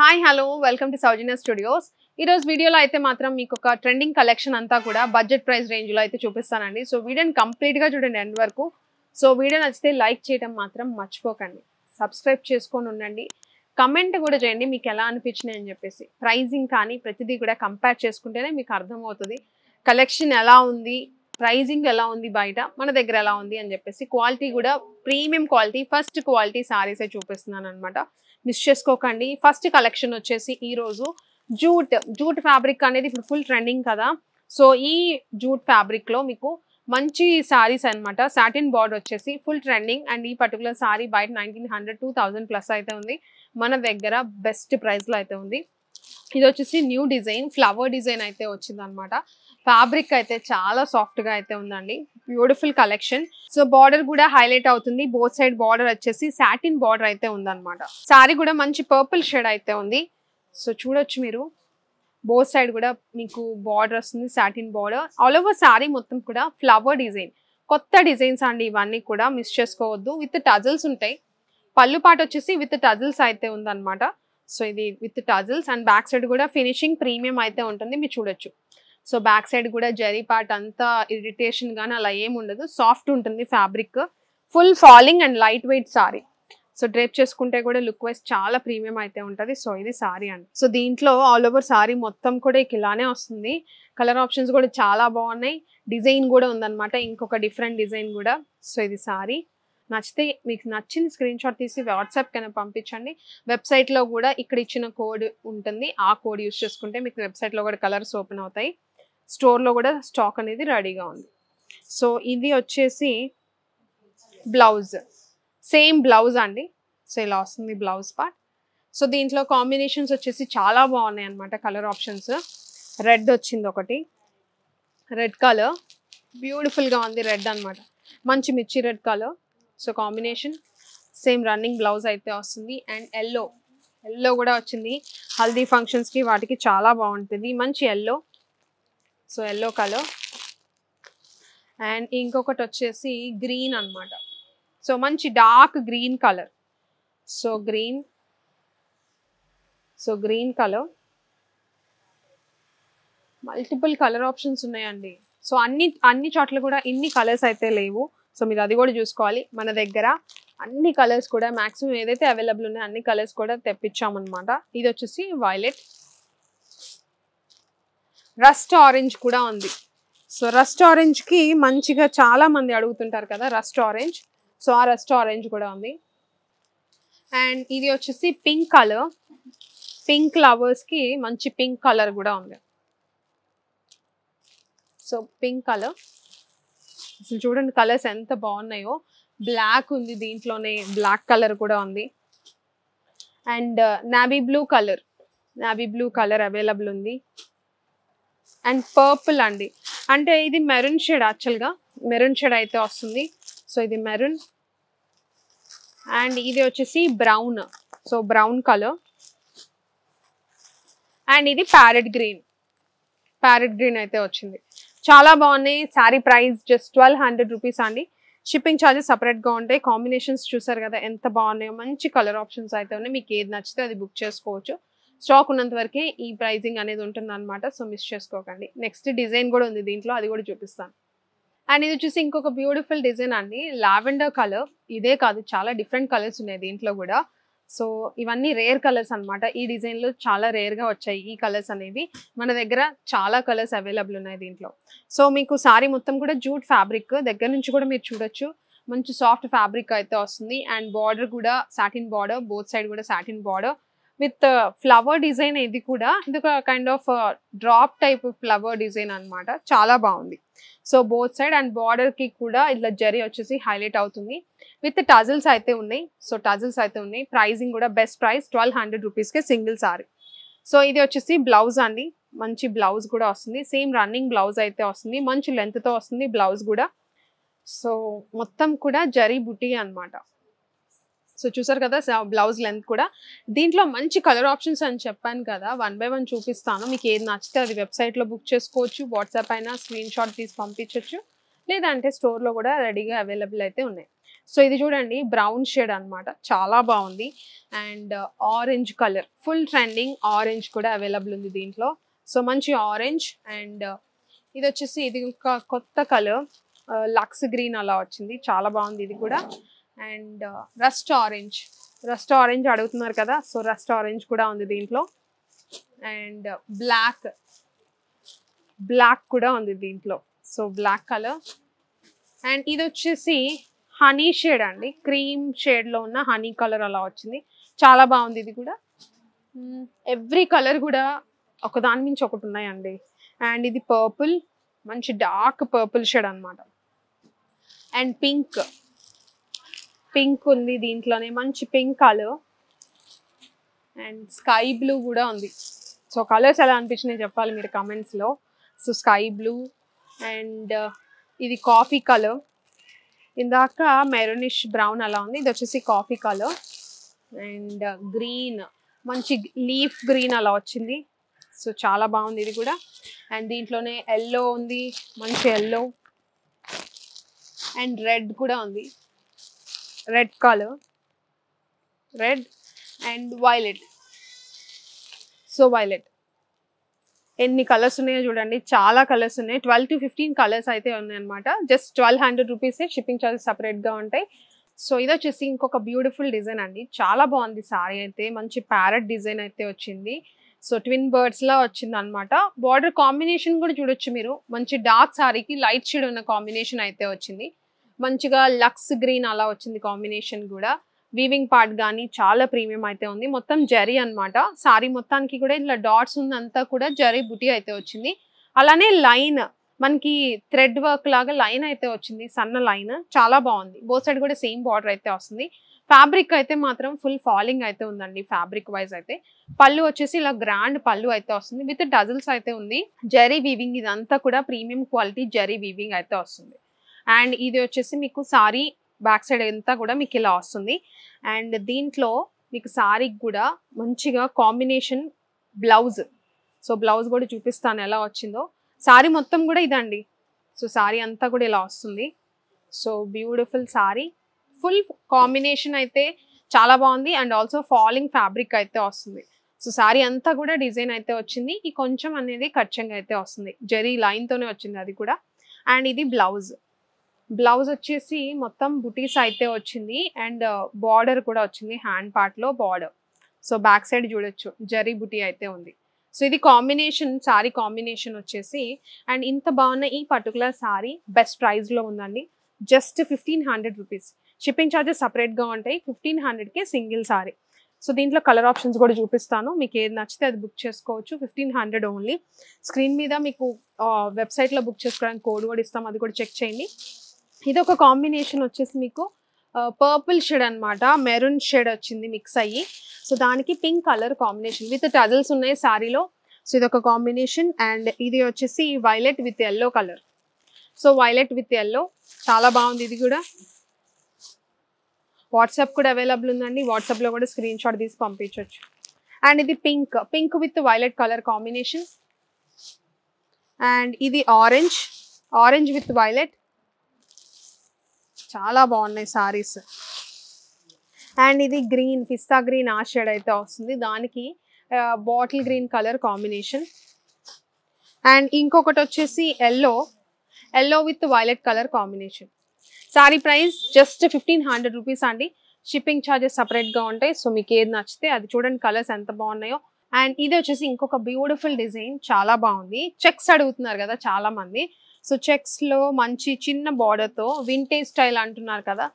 Hi hello welcome to Soujanya studios. ఈ రోజు వీడియోలో అయితే మాత్రం మీకు ఒక ట్రెండింగ్ కలెక్షన్ అంతా కూడా బడ్జెట్ ప్రైస్ రేంజ్ లో అయితే చూపిస్తానండి. సో వీడియోని కంప్లీట్ గా చూడండి ఎండ్ వరకు. సో వీడియో నచ్చితే లైక్ చేయడం మాత్రం మర్చిపోకండి, సబ్స్క్రైబ్ చేసుకొని ఉండండి, కమెంట్ కూడా చేయండి మీకు ఎలా అనిపించినాయి అని చెప్పేసి. ప్రైజింగ్ కానీ ప్రతిదీ కూడా కంపేర్ చేసుకుంటేనే మీకు అర్థమవుతుంది కలెక్షన్ ఎలా ఉంది, ప్రైజింగ్ ఎలా ఉంది, బయట మన దగ్గర ఎలా ఉంది అని చెప్పేసి. క్వాలిటీ కూడా ప్రీమియం క్వాలిటీ, ఫస్ట్ క్వాలిటీ సారీసే చూపిస్తున్నాను అనమాట, మిస్ చేసుకోకండి. ఫస్ట్ కలెక్షన్ వచ్చేసి ఈరోజు జూట్ ఫ్యాబ్రిక్ అనేది ఇప్పుడు ఫుల్ ట్రెండింగ్ కదా. సో ఈ జూట్ ఫ్యాబ్రిక్ లో మీకు మంచి సారీస్ అనమాట. సాటిన్ బార్డర్ వచ్చేసి ఫుల్ ట్రెండింగ్. అండ్ ఈ పర్టికులర్ సారీ బయట 1900 2000 ప్లస్ అయితే ఉంది, మన దగ్గర బెస్ట్ ప్రైస్ లో అయితే ఉంది. ఇది వచ్చేసి న్యూ డిజైన్, ఫ్లవర్ డిజైన్ అయితే వచ్చింది అనమాట. ఫ్యాబ్రిక్ అయితే చాలా సాఫ్ట్ గా అయితే ఉందండి, బ్యూటిఫుల్ కలెక్షన్. సో బార్డర్ కూడా హైలైట్ అవుతుంది, బోత్ సైడ్ బార్డర్ వచ్చేసి సాటిన్ బార్డర్ అయితే ఉందన్నమాట. సారీ కూడా మంచి పర్పుల్ షేడ్ అయితే ఉంది. సో చూడొచ్చు మీరు, బోత్ సైడ్ కూడా మీకు బార్డర్ వస్తుంది, satin border. All over sorry మొత్తం కూడా ఫ్లవర్ డిజైన్, కొత్త డిజైన్స్ అండి ఇవన్నీ కూడా, మిస్ చేసుకోవద్దు. విత్ టజల్స్ ఉంటాయి, పళ్ళు పాట వచ్చేసి విత్ టజల్స్ అయితే ఉందన్నమాట. సో ఇది with tassels. And back side కూడా ఫినిషింగ్ ప్రీమియం అయితే ఉంటుంది, మీరు చూడొచ్చు. సో బ్యాక్ సైడ్ కూడా జరీ పార్ట్ అంతా ఇరిటేషన్ గానీ అలా ఏమి ఉండదు, సాఫ్ట్ ఉంటుంది fabric. Full falling and light weight sorry. So drape చేసుకుంటే కూడా లుక్ వైజ్ చాలా ప్రీమియం అయితే ఉంటుంది. సో ఇది సారీ అండి. సో దీంట్లో ఆల్ ఓవర్ సారీ మొత్తం కూడా ఇలానే వస్తుంది. కలర్ ఆప్షన్స్ కూడా చాలా బాగున్నాయి, డిజైన్ కూడా ఉందన్నమాట, ఇంకొక డిఫరెంట్ డిజైన్ కూడా. సో ఇది సారీ. నచ్చితే మీకు నచ్చిన స్క్రీన్ షాట్ తీసి వాట్సాప్ కన్నా పంపించండి. వెబ్సైట్లో కూడా ఇక్కడ ఇచ్చిన కోడ్ ఉంటుంది, ఆ కోడ్ యూస్ చేసుకుంటే మీకు వెబ్సైట్లో కూడా కలర్స్ ఓపెన్ అవుతాయి. స్టోర్లో కూడా స్టాక్ అనేది రెడీగా ఉంది. సో ఇది వచ్చేసి బ్లౌజ్, సేమ్ బ్లౌజ్ అండి. సో ఇలా వస్తుంది బ్లౌజ్ పార్ట్. సో దీంట్లో కాంబినేషన్స్ వచ్చేసి చాలా బాగున్నాయి అనమాట. కలర్ ఆప్షన్స్ రెడ్ వచ్చింది ఒకటి, రెడ్ కలర్ బ్యూటిఫుల్గా ఉంది, రెడ్ అనమాట, మంచి మిర్చి red colour. So combination same running blouse అయితే వస్తుంది. అండ్ ఎల్లో కూడా వచ్చింది, హల్దీ ఫంక్షన్స్కి వాటికి చాలా బాగుంటుంది, మంచి yellow. So yellow colour. And ఇంకొకటి వచ్చేసి గ్రీన్ అనమాట. సో మంచి dark green colour. So green colour, multiple colour options ఉన్నాయండి. సో అన్ని చోట్ల కూడా ఇన్ని కలర్స్ అయితే లేవు. సో మీరు అది కూడా చూసుకోవాలి. మన దగ్గర అన్ని కలర్స్ కూడా మ్యాక్సిమం ఏదైతే అవైలబుల్ ఉన్నాయో అన్ని కలర్స్ కూడా తెప్పించామన్నమాట. ఇది వచ్చేసి వైలెట్, రస్ట్ ఆరెంజ్ కూడా ఉంది. సో రస్ట్ ఆరెంజ్కి మంచిగా చాలా మంది అడుగుతుంటారు కదా రస్ట్ ఆరెంజ్. సో ఆ రస్ట్ ఆరెంజ్ కూడా ఉంది. అండ్ ఇది వచ్చేసి పింక్ కలర్, పింక్ లవర్స్కి మంచి పింక్ కలర్ కూడా ఉంది. సో పింక్ కలర్, అసలు చూడండి కలర్స్ ఎంత బాగున్నాయో. బ్లాక్ ఉంది, దీంట్లోనే బ్లాక్ కలర్ కూడా ఉంది. And navy blue colour available ఉంది. అండ్ పర్పుల్ అండి, అంటే ఇది మెరూన్ షేడ్, యాక్చువల్గా మెరూన్ షేడ్ అయితే వస్తుంది. సో ఇది మెరూన్. అండ్ ఇది వచ్చేసి brown, so brown colour. And ఇది ప్యారెట్ గ్రీన్ అయితే వచ్చింది. చాలా బాగున్నాయి. శారీ ప్రైస్ జస్ట్ 1200 రూపీస్ అండి. షిప్పింగ్ ఛార్జెస్ సపరేట్గా ఉంటాయి. కాంబినేషన్స్ చూసారు కదా ఎంత బాగున్నాయో, మంచి కలర్ ఆప్షన్స్ అయితే ఉన్నాయి. మీకు ఏది నచ్చితే అది బుక్ చేసుకోవచ్చు. స్టాక్ ఉన్నంత వరకే ఈ ప్రైజింగ్ అనేది ఉంటుంది అనమాట. సో మిస్ చేసుకోకండి. నెక్స్ట్ డిజైన్ కూడా ఉంది దీంట్లో, అది కూడా చూపిస్తాను. అండ్ ఇది వచ్చేసి ఇంకొక బ్యూటిఫుల్ డిజైన్ అండి, లావెండర్ కలర్. ఇదే కాదు, చాలా డిఫరెంట్ కలర్స్ ఉన్నాయి దీంట్లో కూడా. సో ఇవన్నీ రేర్ కలర్స్ అనమాట. ఈ డిజైన్లో చాలా రేర్గా వచ్చాయి ఈ కలర్స్ అనేవి. మన దగ్గర చాలా కలర్స్ అవైలబుల్ ఉన్నాయి దీంట్లో. సో మీకు సారీ మొత్తం కూడా జూట్ ఫ్యాబ్రిక్, దగ్గర నుంచి కూడా మీరు చూడొచ్చు, మంచి సాఫ్ట్ ఫ్యాబ్రిక్ అయితే వస్తుంది. అండ్ బార్డర్ కూడా సాటిన్ బార్డర్, బోత్ సైడ్ కూడా satin border with flower design. ఇది కూడా ఇది ఒక kind of drop type flower design అనమాట, చాలా బాగుంది. So both side and border కి కూడా ఇట్లా జరీ వచ్చేసి హైలైట్ అవుతుంది. విత్ టజల్స్ అయితే ఉన్నాయి. సో టజల్స్ అయితే ఉన్నాయి. ప్రైజింగ్ కూడా బెస్ట్ ప్రైస్ 1200 రూపీస్కే సింగిల్ సారీ. సో ఇది వచ్చేసి బ్లౌజ్ అండి, మంచి బ్లౌజ్ కూడా వస్తుంది. సేమ్ రన్నింగ్ బ్లౌజ్ అయితే వస్తుంది, మంచి లెంత్తో వస్తుంది బ్లౌజ్ కూడా. సో మొత్తం కూడా జరీ బుటీ అనమాట. సో చూసారు కదా బ్లౌజ్ లెంత్ కూడా. దీంట్లో మంచి కలర్ ఆప్షన్స్ అని చెప్పాను కదా, 1 by 1 చూపిస్తాను. మీకు ఏది నచ్చితే అది వెబ్సైట్లో బుక్ చేసుకోవచ్చు, వాట్సాప్ అయినా స్క్రీన్ షాట్ తీసి పంపించవచ్చు, లేదంటే స్టోర్లో కూడా రెడీగా అవైలబుల్ అయితే ఉన్నాయి. సో ఇది చూడండి బ్రౌన్ షేడ్ అన్నమాట, చాలా బాగుంది. And orange colour, full trending orange కూడా అవైలబుల్ ఉంది దీంట్లో. సో మంచి ఆరెంజ్. అండ్ ఇది వచ్చేసి ఇది ఒక కొత్త కలర్, లక్స్ గ్రీన్ అలా వచ్చింది, చాలా బాగుంది ఇది కూడా. అండ్ రస్ట్ ఆరెంజ్ అడుగుతున్నారు కదా, సో రస్ట్ ఆరెంజ్ కూడా ఉంది దీంట్లో. అండ్ బ్లాక్ కూడా ఉంది దీంట్లో, సో బ్లాక్ కలర్. అండ్ ఇది వచ్చేసి హనీ షేడ్ అండి, క్రీమ్ షేడ్లో ఉన్న హనీ కలర్ అలా వచ్చింది, చాలా బాగుంది ఇది కూడా. ఎవ్రీ కలర్ కూడా ఒకదాని మించి ఒకటి ఉన్నాయండి. అండ్ ఇది పర్పుల్, మంచి డార్క్ పర్పుల్ షేడ్ అనమాట. అండ్ పింక్ ఉంది దీంట్లోనే, మంచి pink colour. And sky blue కూడా ఉంది. సో కలర్స్ ఎలా అనిపించినాయి చెప్పాలి మీరు కమెంట్స్లో. So sky blue. అండ్ ఇది కాఫీ కలర్, ఇందాక మెరూనిష్ బ్రౌన్ అలా ఉంది, ఇది వచ్చేసి కాఫీ కలర్. అండ్ గ్రీన్, మంచి లీఫ్ గ్రీన్ అలా వచ్చింది, సో చాలా బాగుంది ఇది కూడా. అండ్ దీంట్లోనే ఎల్లో ఉంది, మంచి ఎల్లో. అండ్ రెడ్ కూడా ఉంది, red colour, red. And violet, so violet. ఎన్ని కలర్స్ ఉన్నాయో చూడండి, చాలా కలర్స్ ఉన్నాయి. 12 to 15 కలర్స్ అయితే ఉన్నాయి అనమాట. జస్ట్ 1200 రూపీసే, షిప్పింగ్ చార్జెస్ సపరేట్గా ఉంటాయి. సో ఇది వచ్చేసి ఇంకొక బ్యూటిఫుల్ డిజైన్ అండి, చాలా బాగుంది సారీ అయితే. మంచి ప్యారెట్ డిజైన్ అయితే వచ్చింది, సో ట్విన్ బర్డ్స్లా వచ్చింది అనమాట. బార్డర్ కాంబినేషన్ కూడా చూడొచ్చు మీరు, మంచి డార్క్ సారీకి లైట్ షేడ్ ఉన్న కాంబినేషన్ అయితే వచ్చింది. మంచిగా లక్స్ గ్రీన్ అలా వచ్చింది కాంబినేషన్ కూడా. వీవింగ్ పార్ట్ కానీ చాలా ప్రీమియం అయితే ఉంది. మొత్తం జరీ అనమాట, సారీ మొత్తానికి కూడా ఇట్లా డాట్స్ ఉందంతా కూడా జరీ బుటీ అయితే వచ్చింది. అలానే లైన్, మనకి థ్రెడ్ వర్క్ లాగా లైన్ అయితే వచ్చింది, సన్న లైన్, చాలా బాగుంది. బోత్ సైడ్ కూడా సేమ్ బార్డర్ అయితే వస్తుంది. ఫ్యాబ్రిక్ అయితే మాత్రం ఫుల్ ఫాలింగ్ అయితే ఉందండి ఫ్యాబ్రిక్ వైజ్ అయితే. పళ్ళు వచ్చేసి ఇలా గ్రాండ్ పళ్ళు అయితే వస్తుంది, విత్ డజల్స్ అయితే ఉంది. జరీ వీవింగ్, ఇదంతా కూడా ప్రీమియం క్వాలిటీ జరీ వీవింగ్ అయితే వస్తుంది. అండ్ ఇది వచ్చేసి మీకు సారీ బ్యాక్ సైడ్ అంతా కూడా మీకు ఇలా వస్తుంది. అండ్ దీంట్లో మీకు సారీకి కూడా మంచిగా కాంబినేషన్ బ్లౌజ్, సో బ్లౌజ్ కూడా చూపిస్తాను ఎలా వచ్చిందో. సారీ మొత్తం కూడా ఇదండి, సో సారీ అంతా కూడా ఇలా వస్తుంది. So beautiful sorry, full combination అయితే చాలా బాగుంది. అండ్ ఆల్సో ఫాలింగ్ ఫ్యాబ్రిక్ అయితే వస్తుంది. సో సారీ అంతా కూడా డిజైన్ అయితే వచ్చింది, ఈ కొంచెం అనేది కచ్చంగా అయితే వస్తుంది, జరీ లైన్తోనే వచ్చింది అది కూడా. అండ్ ఇది బ్లౌజ్ వచ్చేసి మొత్తం బుటీస్ అయితే వచ్చింది. అండ్ బార్డర్ కూడా వచ్చింది, హ్యాండ్ పార్ట్ లో బార్డర్. సో బ్యాక్ సైడ్ చూడొచ్చు జరీ బుటీ అయితే ఉంది. సో ఇది కాంబినేషన్, సారీ కాంబినేషన్ వచ్చేసి. అండ్ ఇంత బాగున్న ఈ పర్టికులర్ సారీ బెస్ట్ ప్రైస్ లో ఉందండి, just 1500 rupees. Shipping charges separate గా ఉంటాయి. 1500కే సింగిల్ సారీ. సో దీంట్లో కలర్ ఆప్షన్స్ కూడా చూపిస్తాను, మీకు ఏది నచ్చితే అది బుక్ చేసుకోవచ్చు. 1500 ఓన్లీ. స్క్రీన్ మీద మీకు వెబ్సైట్లో బుక్ చేసుకోవడానికి కోడ్ కూడా ఇస్తాం, అది కూడా చెక్ చేయండి. ఇది ఒక కాంబినేషన్ వచ్చేసి మీకు పర్పుల్ షేడ్ అనమాట, మెరూన్ షేడ్ వచ్చింది మిక్స్ అయ్యి. సో దానికి pink colour combination with tassels ఉన్నాయి సారీలో. సో ఇది ఒక కాంబినేషన్. అండ్ ఇది వచ్చేసి violet with yellow colour, so violet with yellow, చాలా బాగుంది ఇది కూడా. వాట్సాప్ కూడా అవైలబుల్ ఉందండి, వాట్సాప్లో కూడా స్క్రీన్ షాట్ తీసి పంపించవచ్చు. అండ్ ఇది pink with violet colour combination. And ఇది ఆరెంజ్ విత్ వైలెట్, చాలా బాగున్నాయి సారీస్. అండ్ ఇది గ్రీన్, పిస్తా గ్రీన్ ఆ షేడ్ అయితే వస్తుంది, దానికి bottle green colour combination. And ఇంకొకటి వచ్చేసి yellow with violet colour combination. Sorry price just 1500 rupees అండి, షిప్పింగ్ ఛార్జెస్ సపరేట్గా ఉంటాయి. సో మీకు ఏది నచ్చితే అది చూడండి, కలర్స్ ఎంత బాగున్నాయో. అండ్ ఇది వచ్చేసి ఇంకొక బ్యూటిఫుల్ డిజైన్, చాలా బాగుంది. చెక్స్ అడుగుతున్నారు కదా చాలా మంది, సో చెక్స్లో మంచి చిన్న బార్డర్తో వింటేజ్ స్టైల్ అంటున్నారు కదా,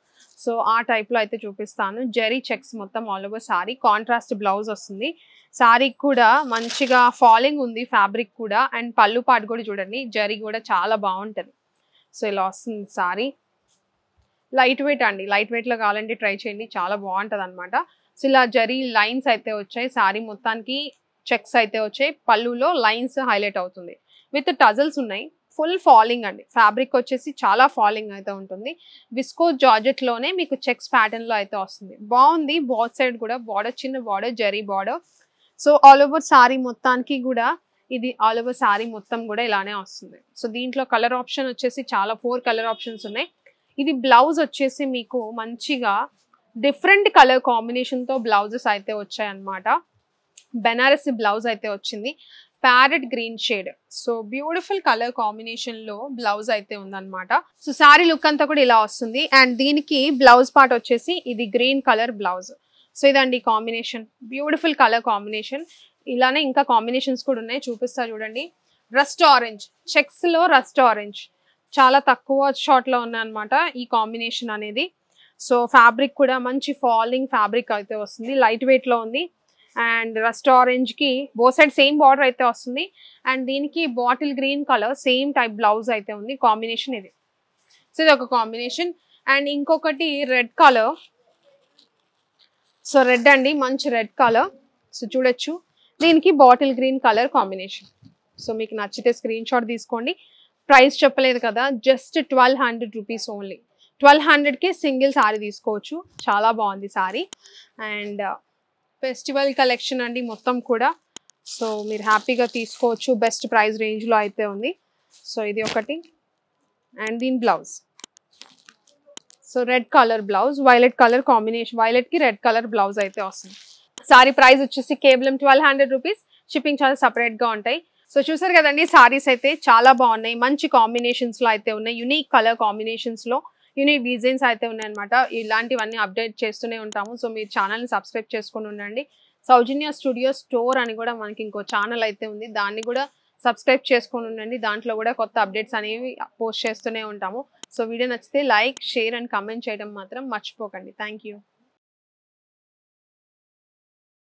సో ఆ టైప్లో అయితే చూపిస్తాను. జెరీ చెక్స్ మొత్తం all over sorry, contrast blouse వస్తుంది. సారీకి కూడా మంచిగా ఫాలింగ్ ఉంది ఫ్యాబ్రిక్ కూడా. అండ్ పళ్ళు పాటు కూడా చూడండి, జరీ కూడా చాలా బాగుంటుంది. సో ఇలా వస్తుంది సారీ. లైట్ వెయిట్ అండి, లైట్ వెయిట్లో కావాలంటే ట్రై చేయండి, చాలా బాగుంటుంది అనమాట. సో ఇలా జరీ లైన్స్ అయితే వచ్చాయి, సారీ మొత్తానికి చెక్స్ అయితే వచ్చాయి, పళ్ళులో లైన్స్ హైలైట్ అవుతుంది, విత్ టజల్స్ ఉన్నాయి. ఫుల్ ఫాలింగ్ అండి, ఫ్యాబ్రిక్ వచ్చేసి చాలా ఫాలింగ్ అయితే ఉంటుంది. విస్కో జార్జెట్లోనే మీకు చెక్స్ ప్యాటర్న్లో అయితే వస్తుంది, బాగుంది. బాత్ సైడ్ కూడా బార్డర్, చిన్న border, zari border. So all over sorry మొత్తానికి కూడా ఇది ఆల్ ఓవర్ సారీ మొత్తం కూడా ఇలానే వస్తుంది. సో దీంట్లో కలర్ ఆప్షన్ వచ్చేసి చాలా 4 కలర్ ఆప్షన్స్ ఉన్నాయి. ఇది బ్లౌజ్ వచ్చేసి మీకు మంచిగా డిఫరెంట్ కలర్ కాంబినేషన్తో బ్లౌజెస్ అయితే వచ్చాయి అన్నమాట. బెనారసి బ్లౌజ్ అయితే వచ్చింది, parrot green shade. So beautiful colour combination లో బ్లౌజ్ అయితే ఉందన్నమాట. సో శారీ లుక్ అంతా కూడా ఇలా వస్తుంది. అండ్ దీనికి బ్లౌజ్ పార్ట్ వచ్చేసి ఇది గ్రీన్ కలర్ బ్లౌజ్. సో ఇదండి కాంబినేషన్, బ్యూటిఫుల్ కలర్ కాంబినేషన్. ఇలానే ఇంకా కాంబినేషన్స్ కూడా ఉన్నాయి, చూపిస్తా చూడండి. రస్ట్ ఆరెంజ్, చెక్స్ లో రస్ట్ ఆరెంజ్ చాలా తక్కువ షార్ట్ లో ఉన్నాయి అనమాట ఈ కాంబినేషన్ అనేది. సో ఫ్యాబ్రిక్ కూడా మంచి ఫాలింగ్ ఫ్యాబ్రిక్ అయితే వస్తుంది, లైట్ వెయిట్ లో ఉంది. అండ్ రస్ట్ ఆరెంజ్ కి బో సైడ్ సేమ్ బార్డర్ అయితే వస్తుంది. అండ్ దీనికి bottle green colour same type blouse అయితే ఉంది, కాంబినేషన్ ఇది. సో ఇది ఒక కాంబినేషన్. అండ్ ఇంకొకటి రెడ్ కలర్. సో రెడ్ అండి, మంచి రెడ్ కలర్. సో చూడొచ్చు, దీనికి bottle green colour combination. So మీకు నచ్చితే స్క్రీన్ షాట్ తీసుకోండి. ప్రైస్ చెప్పలేదు కదా, జస్ట్ 1200 రూపీస్ ఓన్లీ. 1200కి సింగిల్ సారీ తీసుకోవచ్చు, చాలా బాగుంది సారీ. అండ్ ఫెస్టివల్ కలెక్షన్ అండి మొత్తం కూడా. సో మీరు హ్యాపీగా తీసుకోవచ్చు, బెస్ట్ ప్రైస్ రేంజ్లో అయితే ఉంది. సో ఇది ఒకటి. అండ్ దీని blouse, so red colour blouse, violet colour combination, వైలెట్కి రెడ్ కలర్ బ్లౌజ్ అయితే వస్తుంది. సారీ ప్రైస్ వచ్చేసి కేవలం 1200 రూపీస్. షిప్పింగ్ చాలా సపరేట్గా ఉంటాయి. సో చూసారు కదండి, సారీస్ అయితే చాలా బాగున్నాయి, మంచి కాంబినేషన్స్లో అయితే ఉన్నాయి, యునిక్ కలర్ కాంబినేషన్స్లో యూనిక్ డిజైన్స్ అయితే ఉన్నాయన్నమాట. ఇలాంటివన్నీ అప్డేట్ చేస్తూనే ఉంటాము. సో మీరు ఛానల్ని సబ్స్క్రైబ్ చేసుకొని ఉండండి. సౌజన్య స్టూడియో స్టోర్ అని కూడా మనకి ఇంకో ఛానల్ అయితే ఉంది, దాన్ని కూడా సబ్స్క్రైబ్ చేసుకొని ఉండండి. దాంట్లో కూడా కొత్త అప్డేట్స్ అనేవి పోస్ట్ చేస్తూనే ఉంటాము. సో వీడియో నచ్చితే లైక్, షేర్ అండ్ కమెంట్ చేయడం మాత్రం మర్చిపోకండి. Thank you.